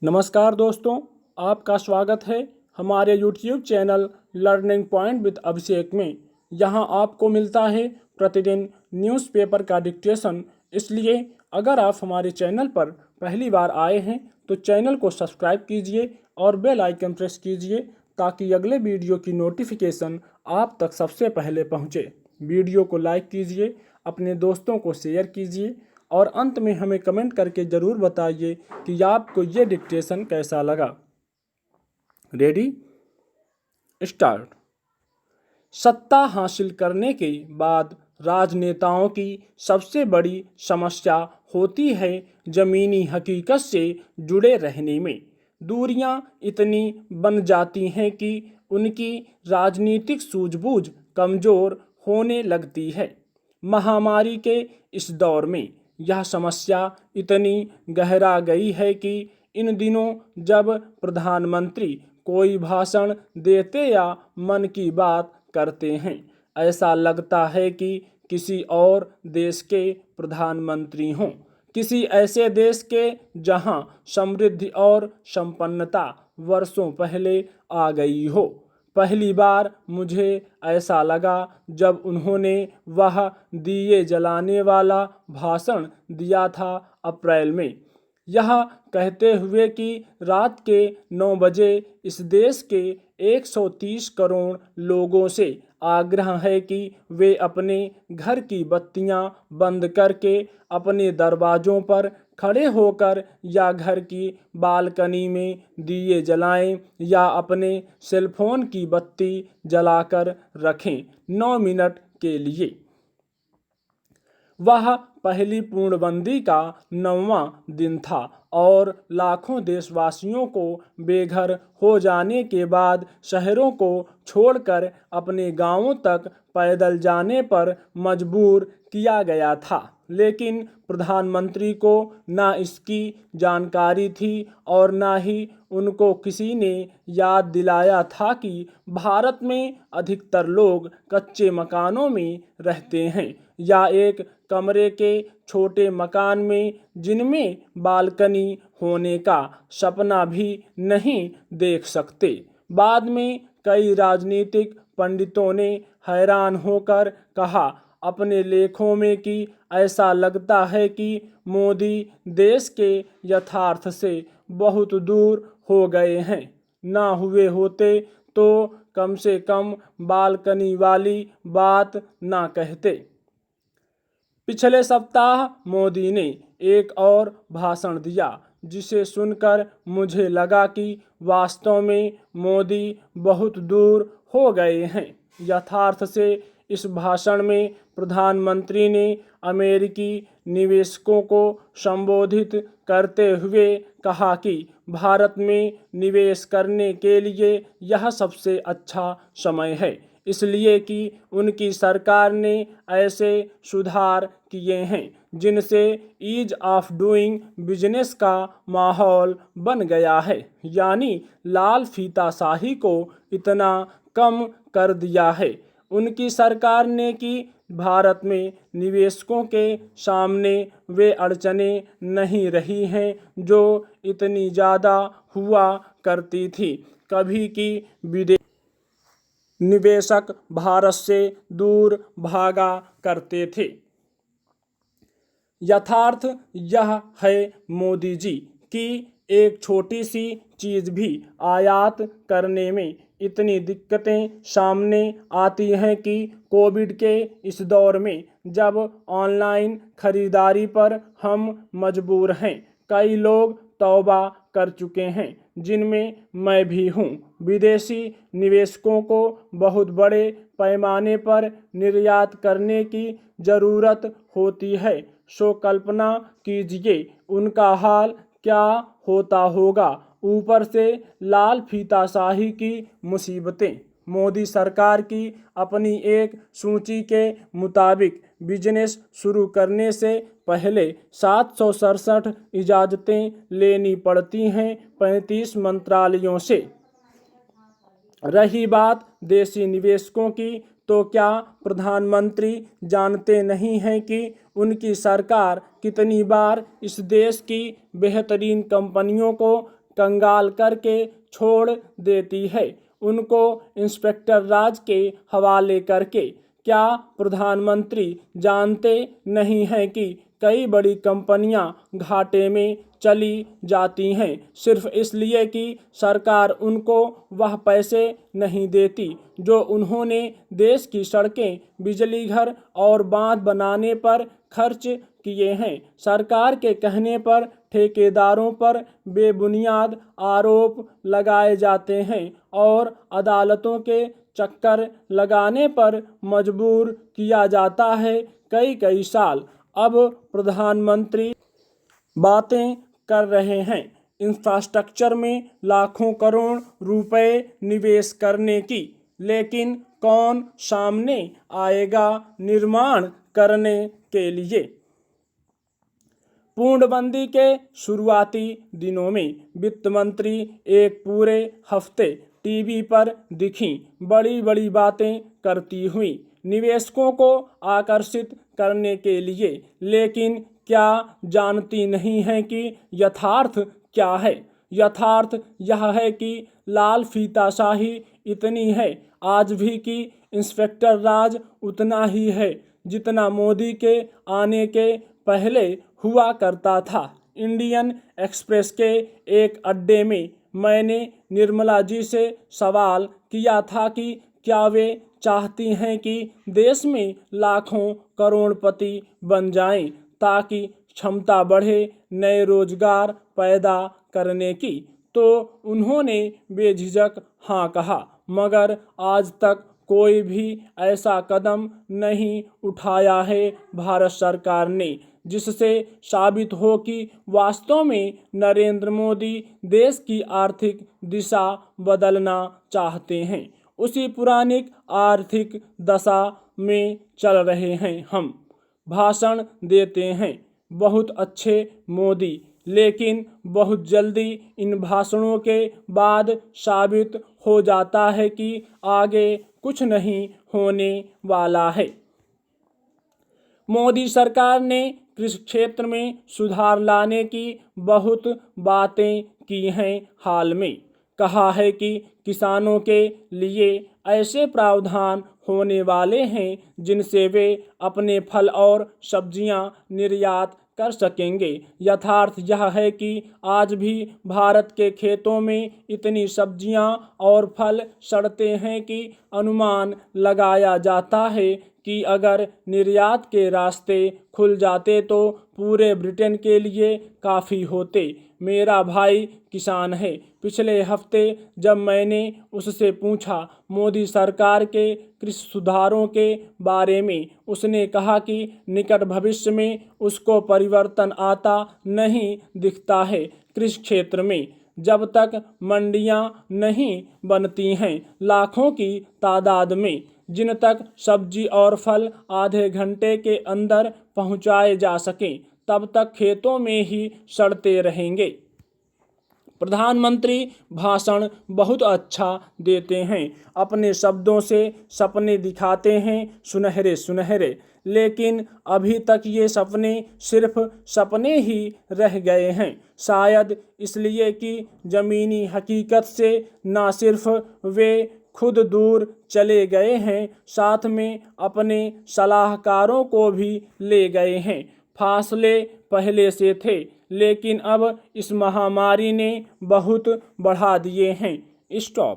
नमस्कार दोस्तों, आपका स्वागत है हमारे YouTube channel learning point with Abhishek में। यहाँ आपको मिलता है प्रतिदिन न्यूज़पेपर का डिक्टेशन। इसलिए अगर आप हमारे चैनल पर पहली बार आए हैं तो चैनल को सब्सक्राइब कीजिए और बेल आइकन प्रेस कीजिए ताकि अगले वीडियो की नोटिफिकेशन आप तक सबसे पहले पहुँचे। वीडियो को लाइक कीजिए, अपने दोस्तों को शेयर कीजिए और अंत में हमें कमेंट करके ज़रूर बताइए कि आपको ये डिक्टेशन कैसा लगा। Ready, start. सत्ता हासिल करने के बाद राजनेताओं की सबसे बड़ी समस्या होती है ज़मीनी हकीकत से जुड़े रहने में। दूरियां इतनी बन जाती हैं कि उनकी राजनीतिक सूझबूझ कमज़ोर होने लगती है। महामारी के इस दौर में यह समस्या इतनी गहरा गई है कि इन दिनों जब प्रधानमंत्री कोई भाषण देते या मन की बात करते हैं, ऐसा लगता है कि किसी और देश के प्रधानमंत्री हों, किसी ऐसे देश के जहां समृद्धि और संपन्नता वर्षों पहले आ गई हो। पहली बार मुझे ऐसा लगा जब उन्होंने वह दिए जलाने वाला भाषण दिया था अप्रैल में, यह कहते हुए कि रात के 9 बजे इस देश के 130 करोड़ लोगों से आग्रह है कि वे अपने घर की बत्तियां बंद करके अपने दरवाज़ों पर खड़े होकर या घर की बालकनी में दिए जलाएं या अपने सेलफोन की बत्ती जलाकर रखें 9 मिनट के लिए। वह पहली पूर्णबंदी का 9वां दिन था और लाखों देशवासियों को बेघर हो जाने के बाद शहरों को छोड़कर अपने गांवों तक पैदल जाने पर मजबूर किया गया था। लेकिन प्रधानमंत्री को ना इसकी जानकारी थी और ना ही उनको किसी ने याद दिलाया था कि भारत में अधिकतर लोग कच्चे मकानों में रहते हैं या एक कमरे के छोटे मकान में जिनमें बालकनी होने का सपना भी नहीं देख सकते। बाद में कई राजनीतिक पंडितों ने हैरान होकर कहा अपने लेखों में कि ऐसा लगता है कि मोदी देश के यथार्थ से बहुत दूर हो गए हैं। ना हुए होते तो कम से कम बालकनी वाली बात ना कहते। पिछले सप्ताह मोदी ने एक और भाषण दिया जिसे सुनकर मुझे लगा कि वास्तव में मोदी बहुत दूर हो गए हैं यथार्थ से। इस भाषण में प्रधानमंत्री ने अमेरिकी निवेशकों को संबोधित करते हुए कहा कि भारत में निवेश करने के लिए यह सबसे अच्छा समय है, इसलिए कि उनकी सरकार ने ऐसे सुधार किए हैं जिनसे ईज ऑफ डूइंग बिजनेस का माहौल बन गया है, यानी लाल फीताशाही को इतना कम कर दिया है उनकी सरकार ने कि भारत में निवेशकों के सामने वे अड़चनें नहीं रही हैं जो इतनी ज़्यादा हुआ करती थी कभी कि विदेश निवेशक भारत से दूर भागा करते थे। यथार्थ यह है मोदी जी कि एक छोटी सी चीज़ भी आयात करने में इतनी दिक्कतें सामने आती हैं कि कोविड के इस दौर में जब ऑनलाइन खरीदारी पर हम मजबूर हैं, कई लोग तौबा कर चुके हैं जिनमें मैं भी हूँ। विदेशी निवेशकों को बहुत बड़े पैमाने पर निर्यात करने की ज़रूरत होती है, सो कल्पना कीजिए उनका हाल क्या होता होगा। ऊपर से लाल फीताशाही की मुसीबतें। मोदी सरकार की अपनी एक सूची के मुताबिक बिजनेस शुरू करने से पहले 767 इजाज़तें लेनी पड़ती हैं 35 मंत्रालयों से। रही बात देशी निवेशकों की, तो क्या प्रधानमंत्री जानते नहीं हैं कि उनकी सरकार कितनी बार इस देश की बेहतरीन कंपनियों को कंगाल करके छोड़ देती है, उनको इंस्पेक्टर राज के हवाले करके। क्या प्रधानमंत्री जानते नहीं हैं कि कई बड़ी कंपनियां घाटे में चली जाती हैं सिर्फ इसलिए कि सरकार उनको वह पैसे नहीं देती जो उन्होंने देश की सड़कें, बिजली घर और बांध बनाने पर खर्च किए हैं। सरकार के कहने पर ठेकेदारों पर बेबुनियाद आरोप लगाए जाते हैं और अदालतों के चक्कर लगाने पर मजबूर किया जाता है कई साल। अब प्रधानमंत्री बातें कर रहे हैं इंफ्रास्ट्रक्चर में लाखों करोड़ रुपए निवेश करने की, लेकिन कौन सामने आएगा निर्माण करने के लिए? पूर्णबंदी के शुरुआती दिनों में वित्त मंत्री एक पूरे हफ्ते टीवी पर दिखीं, बड़ी बड़ी बातें करती हुई निवेशकों को आकर्षित करने के लिए, लेकिन क्या जानती नहीं है कि यथार्थ क्या है? यथार्थ यह है कि लाल फीताशाही इतनी है आज भी कि इंस्पेक्टर राज उतना ही है जितना मोदी के आने के पहले हुआ करता था। इंडियन एक्सप्रेस के एक अड्डे में मैंने निर्मला जी से सवाल किया था कि क्या वे चाहती हैं कि देश में लाखों करोड़पति बन जाएं ताकि क्षमता बढ़े नए रोजगार पैदा करने की, तो उन्होंने बेझिझक हाँ कहा, मगर आज तक कोई भी ऐसा कदम नहीं उठाया है भारत सरकार ने जिससे साबित हो कि वास्तव में नरेंद्र मोदी देश की आर्थिक दिशा बदलना चाहते हैं। उसी पुरानी आर्थिक दशा में चल रहे हैं हम। भाषण देते हैं बहुत अच्छे मोदी, लेकिन बहुत जल्दी इन भाषणों के बाद साबित हो जाता है कि आगे कुछ नहीं होने वाला है। मोदी सरकार ने कृषि क्षेत्र में सुधार लाने की बहुत बातें की हैं। हाल में कहा है कि किसानों के लिए ऐसे प्रावधान होने वाले हैं जिनसे वे अपने फल और सब्जियां निर्यात कर सकेंगे। यथार्थ यह है कि आज भी भारत के खेतों में इतनी सब्जियां और फल सड़ते हैं कि अनुमान लगाया जाता है कि अगर निर्यात के रास्ते खुल जाते तो पूरे ब्रिटेन के लिए काफ़ी होते। मेरा भाई किसान है। पिछले हफ्ते जब मैंने उससे पूछा मोदी सरकार के कृषि सुधारों के बारे में, उसने कहा कि निकट भविष्य में उसको परिवर्तन आता नहीं दिखता है कृषि क्षेत्र में। जब तक मंडियां नहीं बनती हैं लाखों की तादाद में, जिन तक सब्जी और फल आधे घंटे के अंदर पहुंचाए जा सकें, तब तक खेतों में ही सड़ते रहेंगे। प्रधानमंत्री भाषण बहुत अच्छा देते हैं, अपने शब्दों से सपने दिखाते हैं सुनहरे सुनहरे, लेकिन अभी तक ये सपने सिर्फ सपने ही रह गए हैं। शायद इसलिए कि ज़मीनी हकीकत से ना सिर्फ वे खुद दूर चले गए हैं, साथ में अपने सलाहकारों को भी ले गए हैं। फासले पहले से थे, लेकिन अब इस महामारी ने बहुत बढ़ा दिए हैं। स्टॉप।